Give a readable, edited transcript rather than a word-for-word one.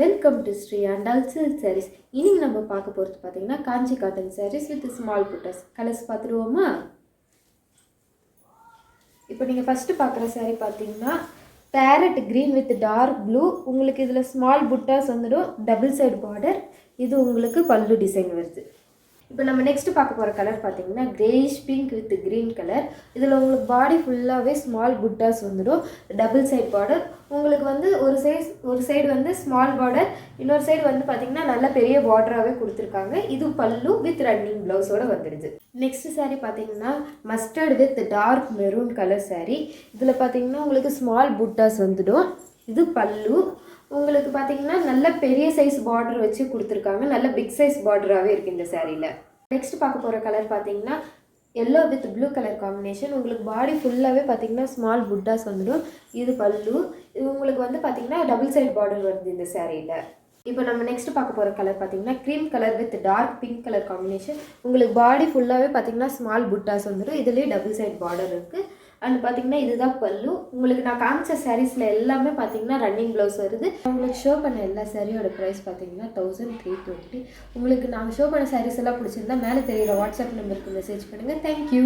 Welcome to Sri Andal silk sarees. இன்னைக்கு நம்ம பார்க்க போகிறது பார்த்தீங்கன்னா Kanchi cotton sarees with small buttas. Colours பார்த்துருவோமா? இப்போ நீங்கள் ஃபஸ்ட்டு பார்க்குற சாரீ பார்த்தீங்கன்னா parrot green with dark blue. உங்களுக்கு இதில் ஸ்மால் புட்டாஸ் வந்துடும், டபுள் சைடு பார்டர். இது உங்களுக்கு பல்லு டிசைன் வருது. இப்போ நம்ம நெக்ஸ்ட் பார்க்க போகிற கலர் பார்த்தீங்கன்னா greyish pink with green colour. இதில் உங்களுக்கு பாடி ஃபுல்லாகவே ஸ்மால் புட்டாஸ் வந்துடும், டபுள் சைட் பார்டர். உங்களுக்கு வந்து ஒரு சைடு வந்து ஸ்மால் பார்டர், இன்னொரு சைடு வந்து பார்த்தீங்கன்னா நல்ல பெரிய பார்டராகவே கொடுத்துருக்காங்க. இது பல்லு வித் ரன்னிங் ப்ளவுஸோடு வந்துடுது. நெக்ஸ்ட் சாரீ பார்த்தீங்கன்னா mustard with dark maroon colour sari. இதில் பார்த்தீங்கன்னா உங்களுக்கு ஸ்மால் புட்டாஸ் வந்துடும். இது பல்லு. உங்களுக்கு பார்த்தீங்கன்னா நல்ல பெரிய சைஸ் பார்டர் வச்சு கொடுத்துருக்காங்க, நல்ல பிக் சைஸ் பார்டராகவே இருக்குது இந்த சாரியில். நெக்ஸ்ட் பார்க்க போகிற கலர் பார்த்தீங்கன்னா yellow with blue colour combination. உங்களுக்கு பாடி ஃபுல்லாகவே பார்த்தீங்கன்னா ஸ்மால் புட்டாஸ் வந்துடும். இது பல்லு. இது உங்களுக்கு வந்து பார்த்தீங்கன்னா டபுள் சைட் பார்டர் வருது இந்த சாரியில். இப்போ நம்ம நெக்ஸ்ட் பார்க்க போகிற கலர் பார்த்தீங்கன்னா cream colour with dark pink colour combination. உங்களுக்கு பாடி ஃபுல்லாகவே பார்த்தீங்கன்னா ஸ்மால் புட்டாஸ் வந்துடும். இதுலேயே டபுள் சைட் பார்டர் இருக்குது. அண்ட் பார்த்தீங்கன்னா இதுதான் பல்லு. உங்களுக்கு நான் காமிச்ச சாரீஸில் எல்லாமே பார்த்தீங்கன்னா ரன்னிங் ப்ளவுஸ் வருது. உங்களுக்கு ஷோ பண்ண எல்லா சாரியோட ப்ரைஸ் பார்த்தீங்கன்னா 1320. உங்களுக்கு நாங்கள் ஷோ பண்ண சாரீஸ் எல்லாம் பிடிச்சிருந்தா மேலே தெரியுற வாட்ஸ்அப் நம்பருக்கு மெசேஜ் பண்ணுங்கள். தேங்க்யூ.